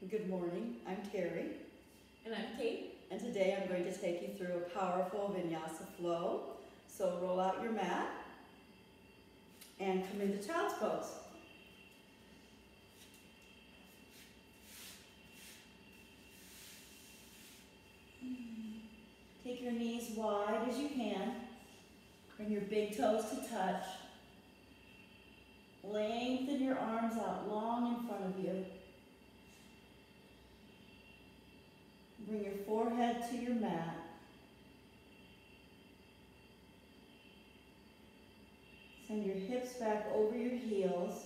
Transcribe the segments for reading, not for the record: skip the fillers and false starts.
Good morning, I'm Terry. And I'm Kate. And today I'm going to take you through a powerful Vinyasa flow. So roll out your mat and come into child's pose. Take your knees wide as you can. Bring your big toes to touch. Lengthen your arms out long in front of you. Bring your forehead to your mat. Send your hips back over your heels.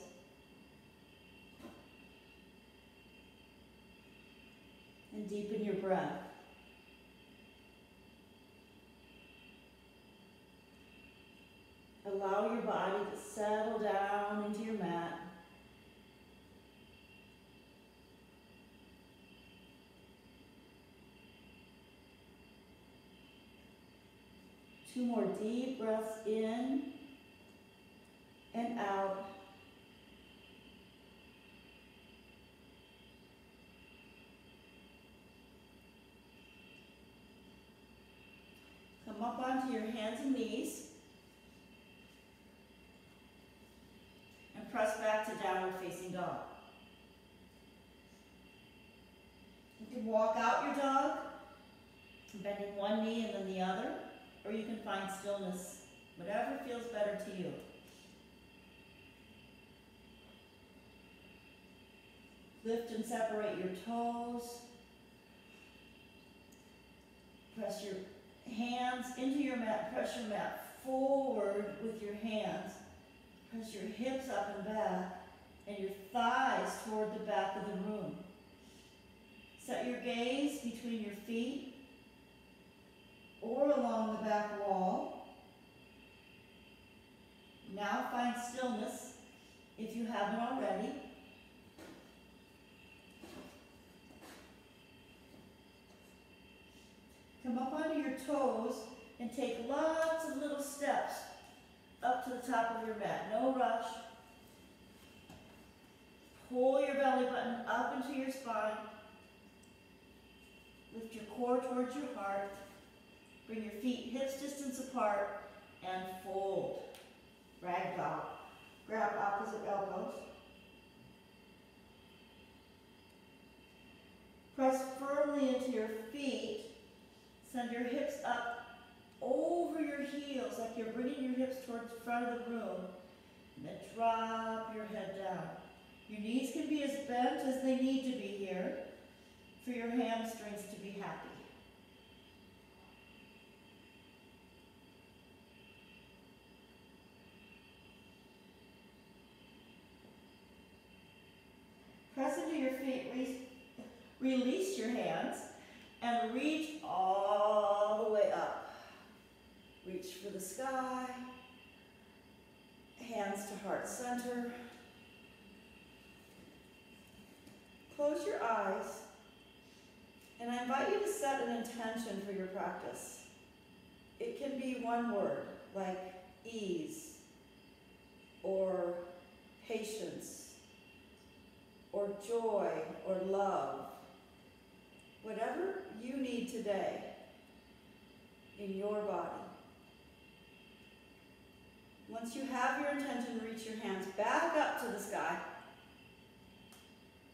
And deepen your breath. Allow your body to settle down into your mat. Two more deep breaths in and out. Come up onto your hands and knees. And press back to downward facing dog. You can walk out your dog, bending one knee and then the other. Or you can find stillness, whatever feels better to you. Lift and separate your toes. Press your hands into your mat. Press your mat forward with your hands. Press your hips up and back, and your thighs toward the back of the room. Set your gaze between your feet or along the back wall. Now find stillness if you haven't already. Come up onto your toes and take lots of little steps up to the top of your mat. No rush. Pull your belly button up into your spine. Lift your core towards your heart. Bring your feet hips distance apart and fold. Ragdoll. Grab opposite elbows. Press firmly into your feet. Send your hips up over your heels like you're bringing your hips towards the front of the room. And then drop your head down. Your knees can be as bent as they need to be here for your hamstrings to be happy. Press into your feet, release your hands, and reach all the way up. Reach for the sky, hands to heart center. Close your eyes, and I invite you to set an intention for your practice. It can be one word, like ease, or patience, or joy, or love. Whatever you need today in your body. Once you have your intention, reach your hands back up to the sky.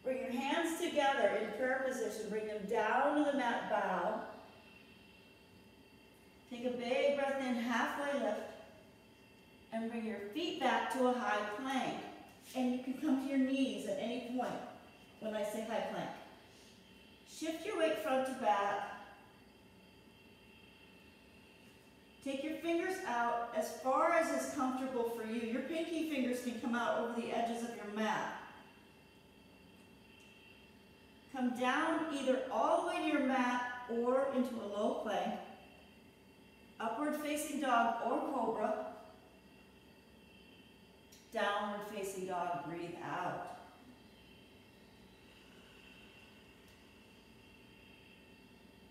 Bring your hands together in prayer position. Bring them down to the mat bow. Take a big breath in, halfway lift. And bring your feet back to a high plank. And you can come to your knees at any point when I say high plank. Shift your weight front to back. Take your fingers out as far as is comfortable for you. Your pinky fingers can come out over the edges of your mat. Come down either all the way to your mat or into a low plank. Upward facing dog or cobra. Downward facing dog, breathe out.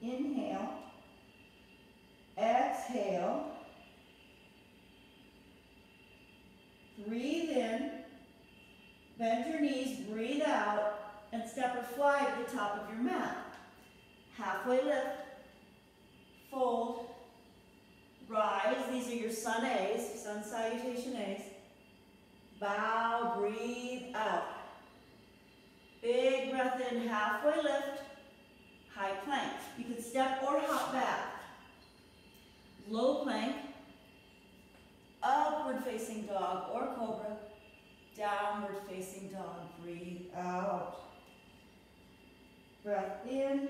Inhale. Exhale. Breathe in. Bend your knees, breathe out, and step to fly to the top of your mat. Halfway lift, fold, rise. These are your sun A's, sun salutation A's. Bow, breathe out. Big breath in, halfway lift, high plank. You can step or hop back. Low plank, upward facing dog or cobra, downward facing dog. Breathe out. Breath in,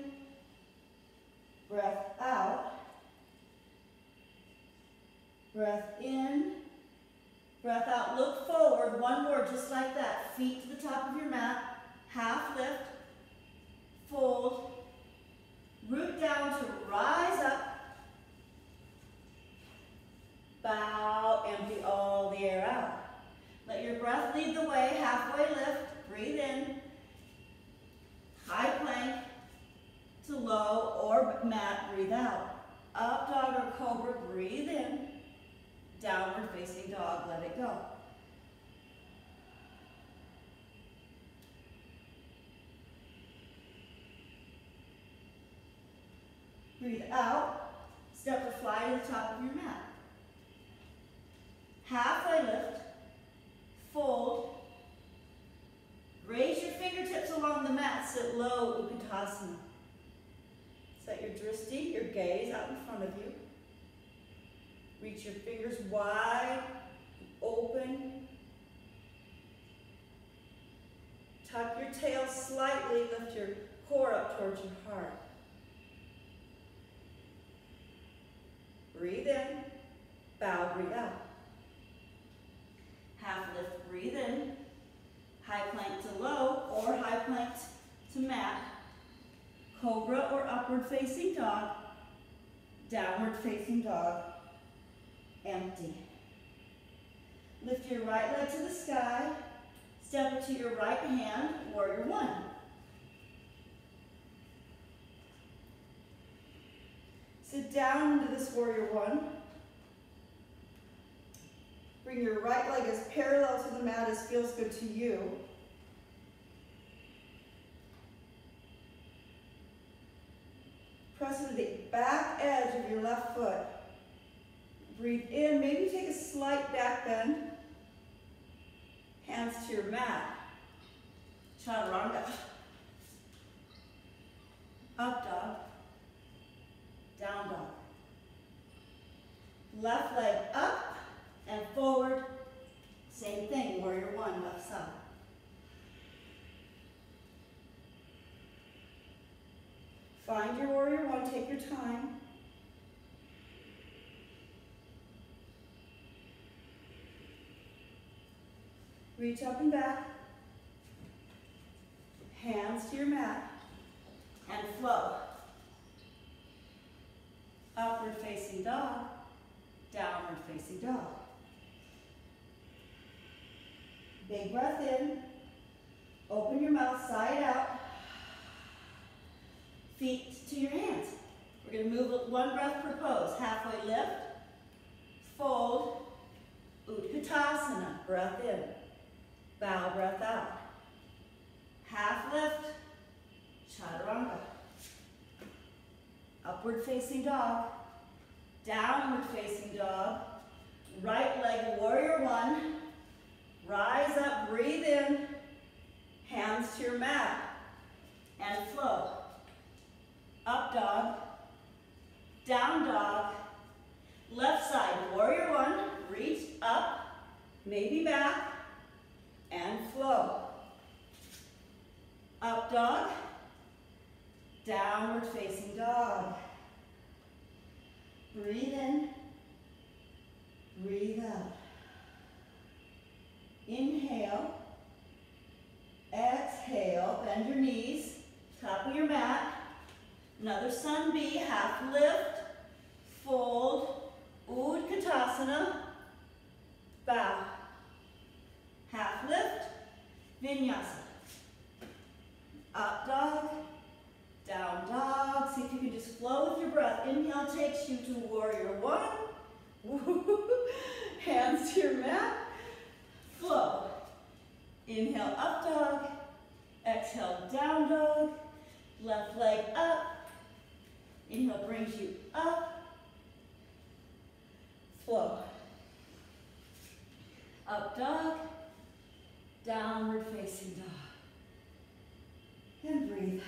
breath out. Breath in, breath out. Look forward, one more, just like that. Feet to the top of your mat, half lift, fold, root down to rise up, bow, empty all the air out. Let your breath lead the way, halfway lift, breathe in, high plank to low or mat, breathe out. Up dog or cobra, breathe in, downward facing dog, let it go. Breathe out, step to fly to the top of your mat. Halfway lift, fold, raise your fingertips along the mat, sit low, Utkatasana. Set your drishti, your gaze out in front of you. Reach your fingers wide, open. Tuck your tail slightly, lift your core up towards your heart. Breathe in, bow, breathe out. Half lift, breathe in, high plank to low or high plank to mat, cobra or upward facing dog, downward facing dog, empty. Lift your right leg to the sky, step it to your right hand, warrior one. Sit down into this warrior one. Bring your right leg as parallel to the mat as feels good to you. Press into the back edge of your left foot. Breathe in, maybe take a slight back bend. Hands to your mat. Chaturanga. Up dog. Down dog. Left leg up and forward. Same thing, warrior one, left side. Find your warrior one, take your time. Reach up and back. Hands to your mat and flow. Upward facing dog, downward facing dog. Big breath in. Open your mouth side out. Feet to your hands. We're going to move one breath per pose. Halfway lift, fold, Utkatasana, breath in. Bow, breath out. Half lift, Chaturanga. Upward facing dog, downward facing dog. Right leg, warrior one. Rise up, breathe in. Hands to your mat and flow. Up dog, down dog. Left side, warrior one. Reach up, maybe back. And flow. Up dog, downward facing dog. Breathe in, breathe out. Inhale, exhale, bend your knees, top of your mat. Another sun B, half lift, fold, Utkatasana, bow. Half lift, Vinyasa. Up dog, down dog. See if you can just flow with your breath. Inhale takes you to warrior one. Hands to your mat. Flow. Inhale, up dog. Exhale, down dog. Left leg up. Inhale brings you up. Flow. Up dog. Downward facing dog. And breathe.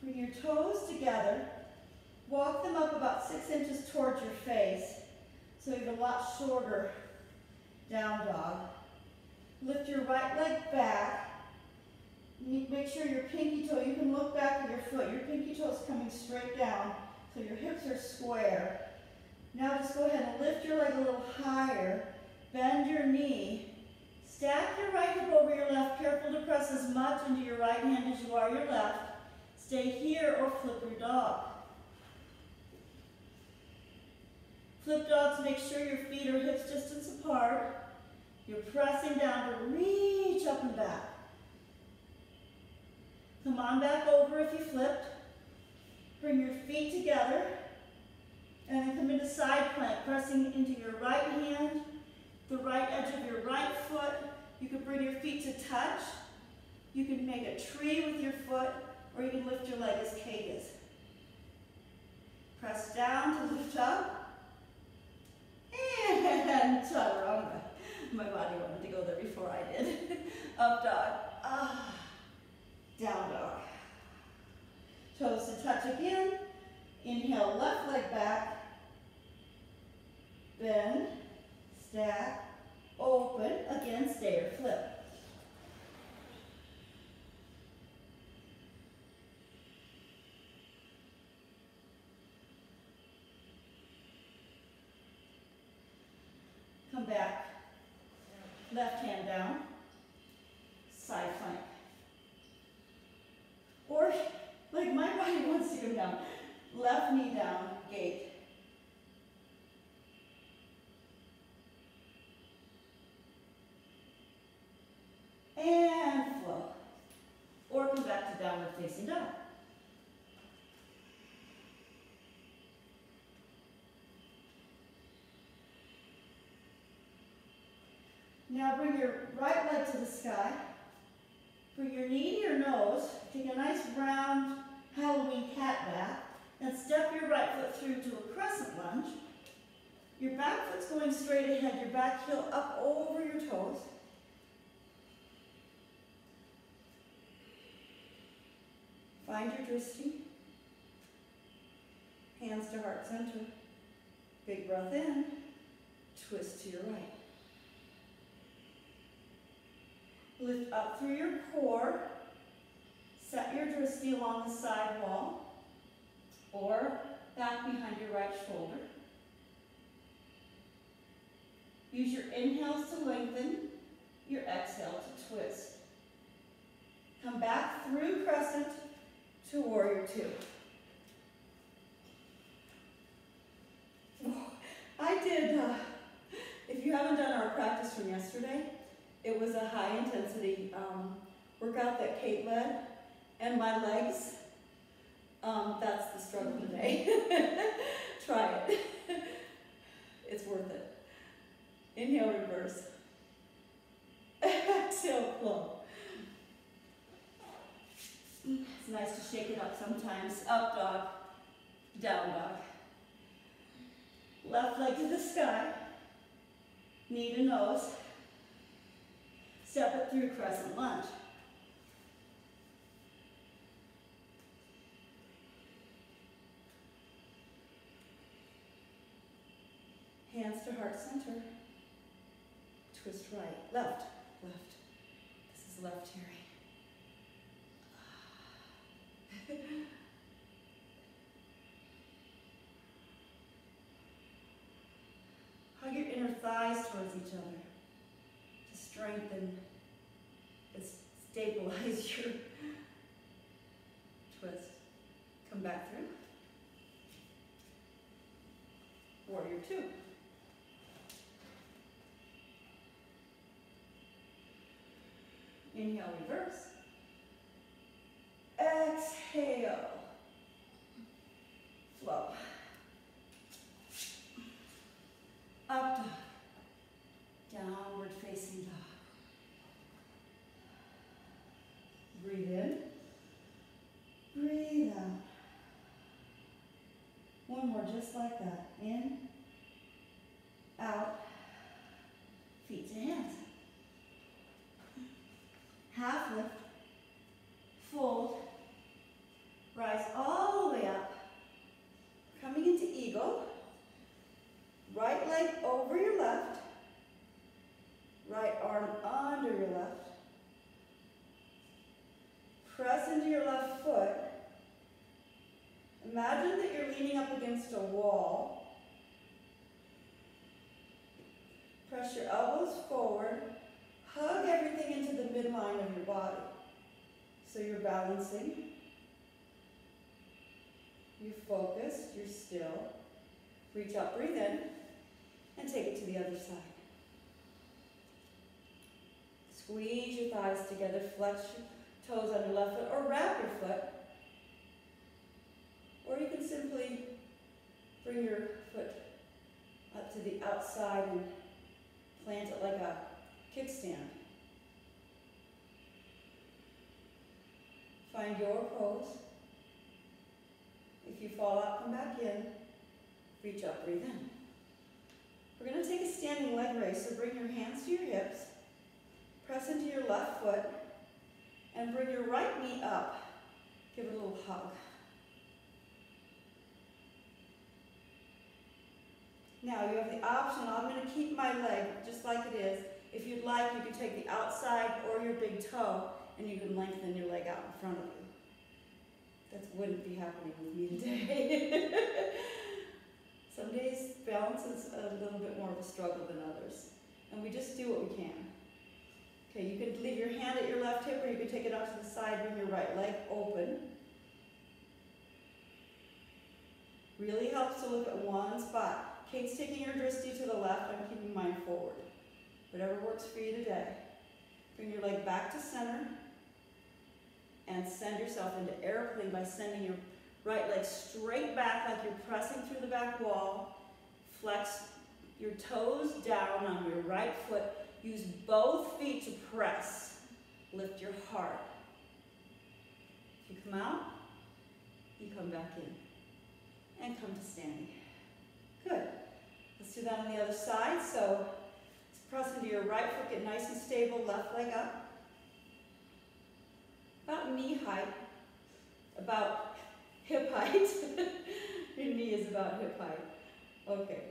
Bring your toes together. Walk them up about 6 inches towards your face, so you have a lot shorter down dog. Lift your right leg back. Make sure your pinky toe, you can look back at your foot. Your pinky toe is coming straight down, so your hips are square. Now just go ahead and lift your leg a little higher. Bend your knee. Stack your right hip over your left. Careful to press as much into your right hand as you are your left. Stay here or flip your dog. Flip dogs, make sure your feet are hips distance apart. You're pressing down to reach up and back. Come on back over if you flipped. Bring your feet together. And then come into side plank, pressing into your right hand, the right edge of your right foot. You can bring your feet to touch. You can make a tree with your foot, or you can lift your leg as Kagas. Press down to lift up. And chaturanga. My body wanted to go there before I did. Up dog. Ah. Down dog. Toes to touch again. Inhale, left leg back. Bend. Stack. Open. Again, stay or flip. Come back. Left hand down. Side plank. Or, like my body wants to go down. Left knee down, gate. And flow. Or come back to downward facing dog. Now bring your right leg to the sky. Bring your knee to your nose. Take a nice round Halloween cat back. And step your right foot through to a crescent lunge. Your back foot's going straight ahead. Your back heel up over your toes. Find your drishti. Hands to heart center. Big breath in. Twist to your right. Lift up through your core. Set your drishti along the side wall or back behind your right shoulder. Use your inhales to lengthen, your exhale to twist. Come back through crescent to warrior two. I did, if you haven't done our practice from yesterday, it was a high intensity workout that Kate led, and my legs, that's the struggle today. Try it. It's worth it. Inhale, reverse. Exhale, flow. It's nice to shake it up sometimes. Up dog, down dog. Left leg to the sky, knee to nose. Step it through crescent lunge. Hands to heart center. Twist right, left, left. This is left here. Hug your inner thighs towards each other to strengthen and stabilize your twist. Come back through. Warrior two. Inhale, reverse. Exhale. Flow. Breathe in. Breathe out. One more just like that. In. Out. Feet to hands. Half lift. Fold. Rise all the way up. Coming into eagle. Right leg over your left. Right arm under your left. Press into your left foot. Imagine that you're leaning up against a wall. Press your elbows forward. Hug everything into the midline of your body. So you're balancing. You're focused. You're still. Reach up, breathe in, and take it to the other side. Squeeze your thighs together. Flex your toes on your left foot, or wrap your foot. Or you can simply bring your foot up to the outside and plant it like a kickstand. Find your pose. If you fall out, come back in. Reach up, breathe in. We're going to take a standing leg raise, so bring your hands to your hips. Press into your left foot. And bring your right knee up. Give it a little hug. Now you have the option, I'm going to keep my leg just like it is. If you'd like, you can take the outside or your big toe and you can lengthen your leg out in front of you. That wouldn't be happening with me today. Some days balance is a little bit more of a struggle than others. And we just do what we can. Okay, you can leave your hand at your left hip or you can take it out to the side, bring your right leg open. Really helps to look at one spot. Kate's taking her drishti to the left, I'm keeping mine forward. Whatever works for you today. Bring your leg back to center and send yourself into airplane by sending your right leg straight back like you're pressing through the back wall. Flex your toes down on your right foot. Use both feet to press. Lift your heart. If you come out, you come back in. And come to standing. Good. Let's do that on the other side. So let's press into your right foot, get nice and stable, left leg up. About knee height, about hip height. Your knee is about hip height. Okay,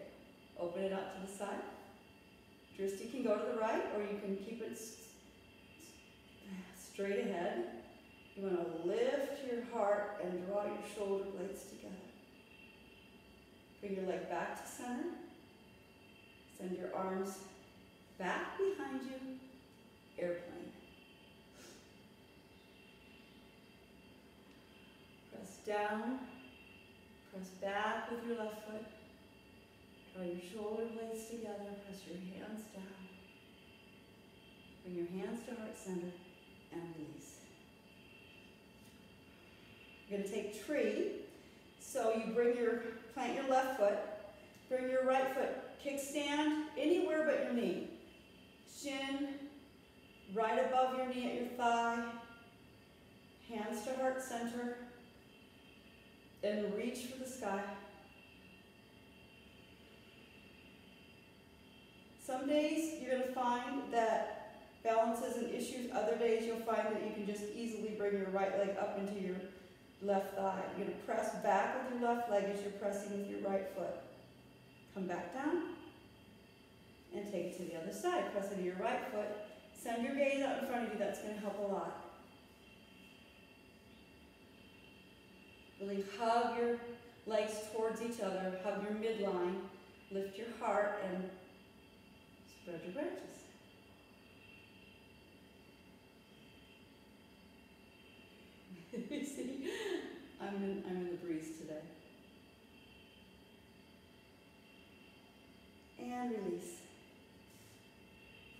open it out to the side. Drishti can go to the right, or you can keep it straight ahead. You want to lift your heart and draw your shoulder blades together. Bring your leg back to center. Send your arms back behind you. Airplane. Press down. Press back with your left foot. Draw your shoulder blades together. Press your hands down. Bring your hands to heart center and release. You're going to take tree. So you plant your left foot, bring your right foot, kickstand anywhere but your knee. Shin right above your knee at your thigh, hands to heart center, and reach for the sky. Some days you're going to find that balance is an issue. Other days you'll find that you can just easily bring your right leg up into your left thigh. You're going to press back with your left leg as you're pressing with your right foot. Come back down and take it to the other side. Press into your right foot. Send your gaze out in front of you. That's going to help a lot. Really hug your legs towards each other. Hug your midline. Lift your heart and spread your branches. You see, I'm in the breeze today. And release.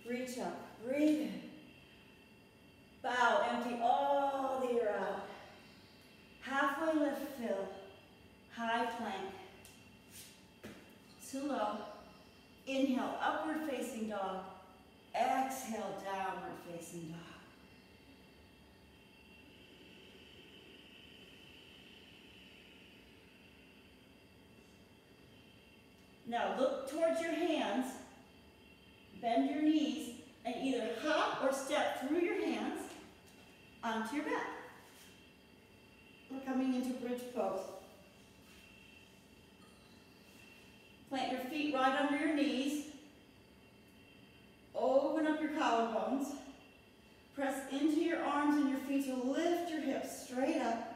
Reach up, breathe in. Bow, empty all the air out. Halfway lift, fill. High plank. To low. Inhale, upward facing dog. Exhale, downward facing dog. Now look towards your hands, bend your knees, and either hop or step through your hands onto your back. We're coming into bridge pose. Plant your feet right under your knees. Open up your collarbones. Press into your arms and your feet to lift your hips straight up.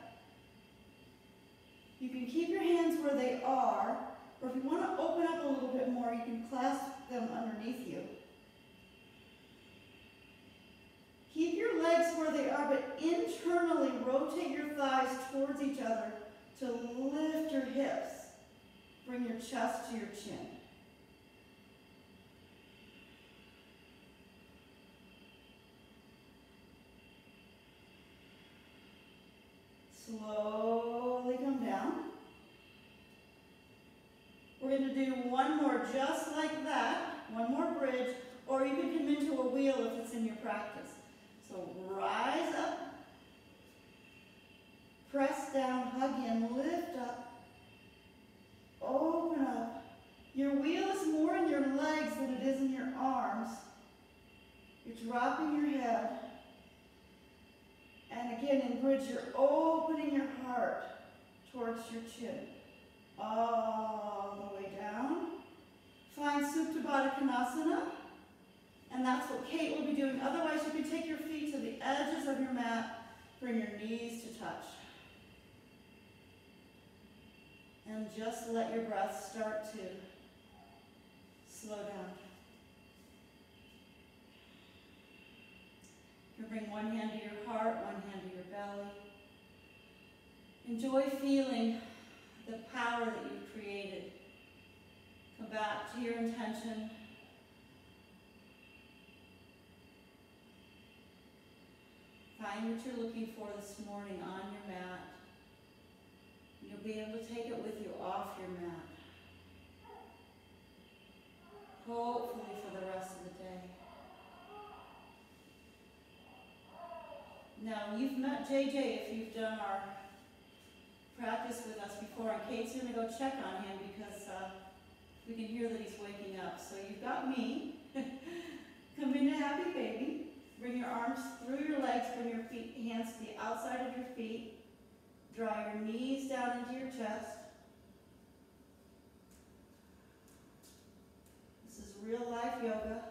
You can keep your hands where they are, or if you want to open up a little bit more, you can clasp them underneath you. Keep your legs where they are, but internally rotate your thighs towards each other to lift your hips. Bring your chest to your chin. Slowly come down. We're going to do one more just like that, one more bridge, or you can come into a wheel if it's in your practice. So rise up, press down, hug in, lift up, open up. Your wheel is more in your legs than it is in your arms. You're dropping your head. And again, in bridge, you're opening your heart towards your chin. All the way down. Find Supta Baddha Konasana. And that's what Kate will be doing. Otherwise, you can take your feet to the edges of your mat. Bring your knees to touch. And just let your breath start to slow down. You bring one hand to your heart, one hand to your belly. Enjoy feeling the power that you've created. Come back to your intention. Find what you're looking for this morning on your mat. You'll be able to take it with you off your mat. Hopefully for the rest of the day. Now, you've met JJ if you've done our practice with us before, and Kate's going to go check on him because we can hear that he's waking up. So you've got me. Come into happy baby. Bring your arms through your legs, bring your hands to the outside of your feet. Draw your knees down into your chest. This is real life yoga.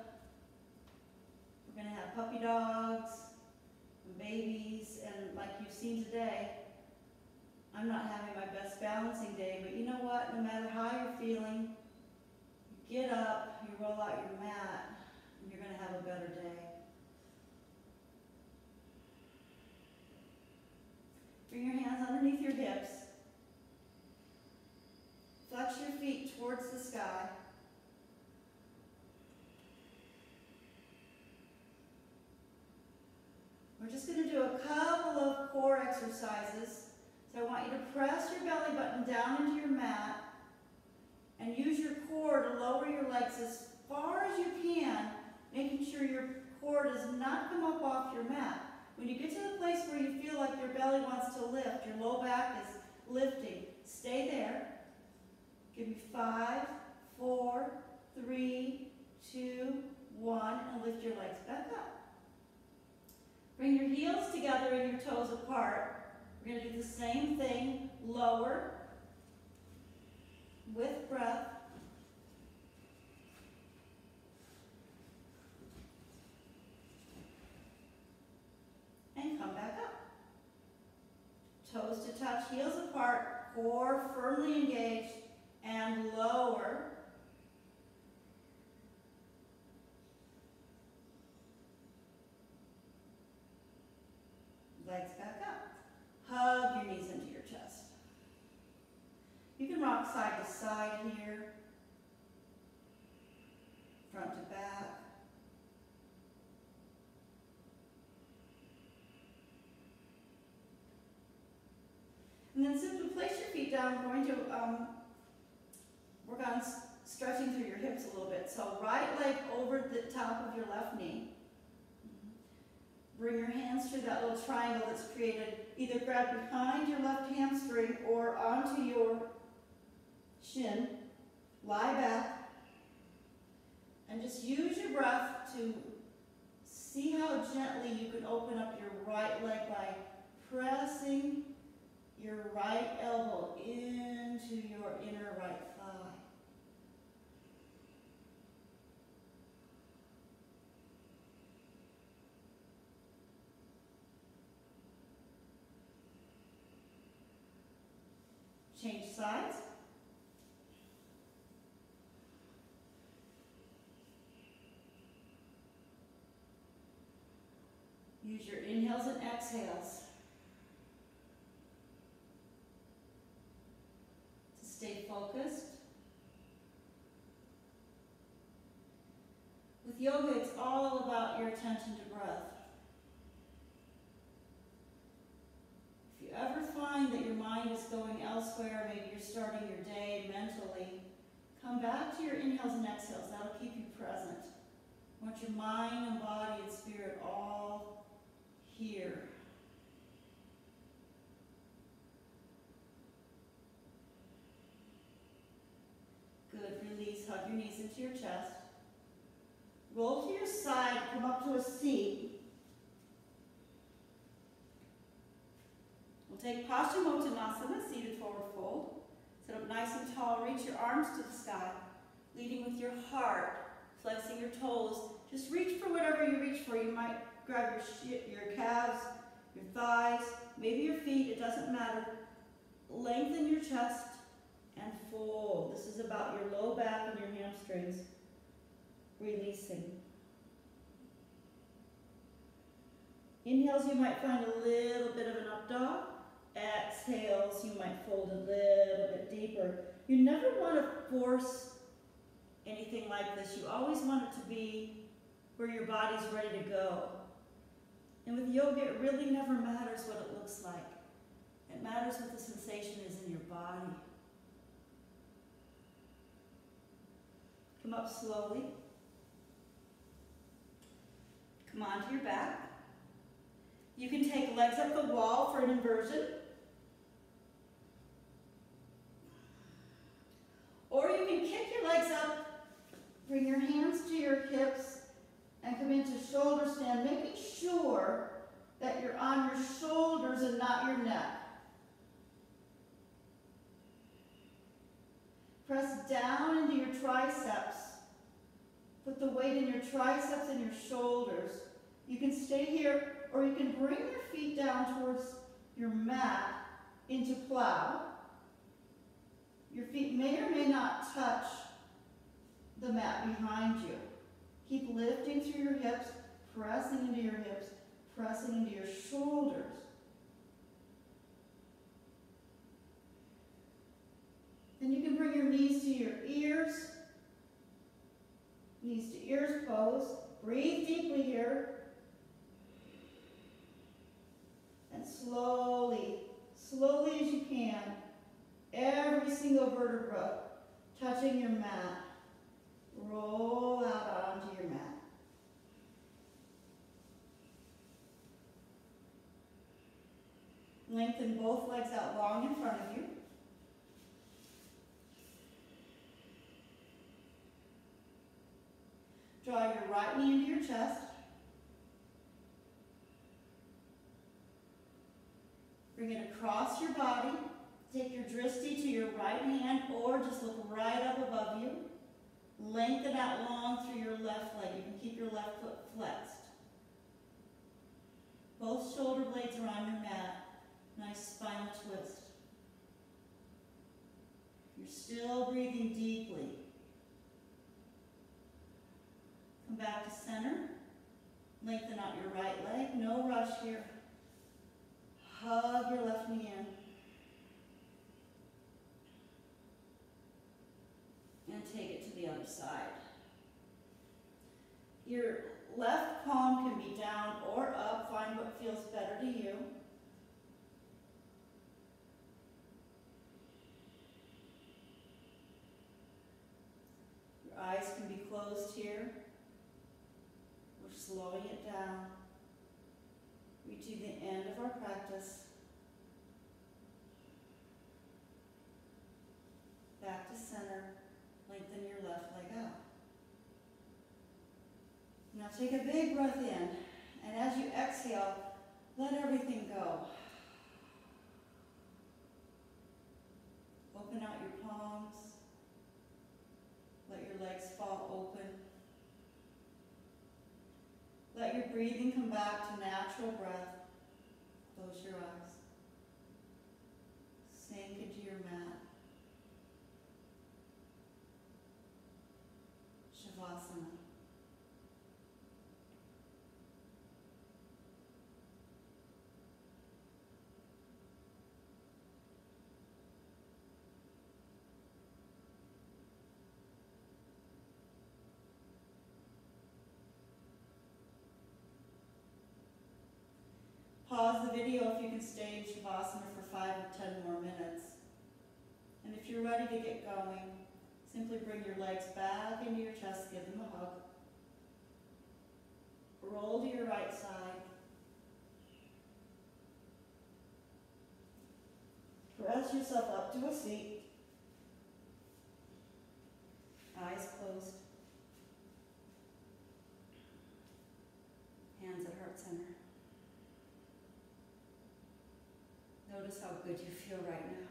We're going to have puppy dogs, babies, and like you've seen today, I'm not having my best balancing day, but you know what? No matter how you're feeling, you get up, you roll out your mat, and you're going to have a better day. Bring your hands underneath your hips. Flex your feet towards the sky. We're just going to do a couple of core exercises. So I want you to press your belly button down into your mat and use your core to lower your legs as far as you can, making sure your core does not come up off your mat. When you get to the place where you feel like your belly wants to lift, your low back is lifting, stay there. Give me 5, 4, 3, 2, 1, and lift your legs back up. Bring your heels together and your toes apart. We're going to do the same thing, lower, with breath. And come back up. Toes to touch, heels apart, core firmly engaged, and lower. Legs back up. Hug your knees into your chest. You can rock side to side here, front to back. And then simply place your feet down. We're going to work on stretching through your hips a little bit. So right leg over the top of your left knee. Bring your hands through that little triangle that's created. Either grab behind your left hamstring or onto your shin. Lie back and just use your breath to see how gently you can open up your right leg by pressing your right elbow into your inner right thigh. Change sides. Use your inhales and exhales to stay focused. With yoga, it's all about your attention to breath. If you ever find that your mind is going elsewhere, maybe you're starting your day mentally, come back to your inhales and exhales. That'll keep you present. I want your mind and body and spirit all here. Good. Release. Hug your knees into your chest. Roll to your side. Come up to a seat. We'll take Paschimottanasana, seated forward fold. Sit up nice and tall. Reach your arms to the sky, leading with your heart, flexing your toes. Just reach for whatever you reach for. You might grab your calves, your thighs, maybe your feet. It doesn't matter. Lengthen your chest and fold. This is about your low back and your hamstrings. Releasing. Inhales, you might find a little bit of an up dog. Exhales, you might fold a little bit deeper. You never want to force anything like this. You always want it to be where your body's ready to go. And with yoga, it really never matters what it looks like. It matters what the sensation is in your body. Come up slowly. Come onto your back. You can take legs up the wall for an inversion. Or you can kick your legs up, bring your hands to your hips, and come into shoulder stand, making sure that you're on your shoulders and not your neck. Press down into your triceps. Put the weight in your triceps and your shoulders. You can stay here, or you can bring your feet down towards your mat into plow. Your feet may or may not touch the mat behind you. Keep lifting through your hips, pressing into your hips, pressing into your shoulders. Then you can bring your knees to your ears. Knees to ears pose. Breathe deeply here. And slowly, slowly as you can, every single vertebra touching your mat, roll out onto your mat. Lengthen both legs out long in front of you. Draw your right knee into your chest. Bring it across your body. Take your drishti to your right hand or just look right up above you. Lengthen out long through your left leg. You can keep your left foot flexed. Both shoulder blades are on your mat. Nice spinal twist. You're still breathing deeply. Come back to center. Lengthen out your right leg. No rush here. Hug your left knee in. And take it to the other side. Your left palm can be down or up. Find what feels better to you. Your eyes can be closed here. We're slowing it down. Reaching the end of our practice. Back to center. Now take a big breath in, and as you exhale, let everything go. Open out your palms. Let your legs fall open. Let your breathing come back to natural breath. Close your eyes. Sink into your mat. Shavasana. Pause the video if you can stay in Shavasana for 5 or 10 more minutes. And if you're ready to get going, simply bring your legs back into your chest, give them a hug. Roll to your right side. Press yourself up to a seat. Eyes closed. Hands at heart center. Notice how good you feel right now.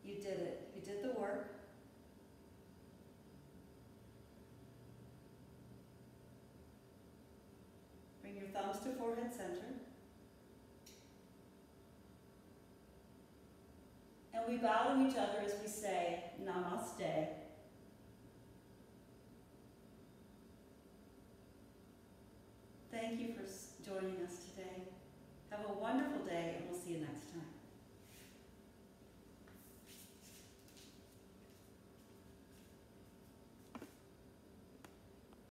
You did it. You did the work. Bring your thumbs to forehead center. And we bow to each other as we say, Namaste. Thank you for joining us today. Have a wonderful day, and we'll see you next time.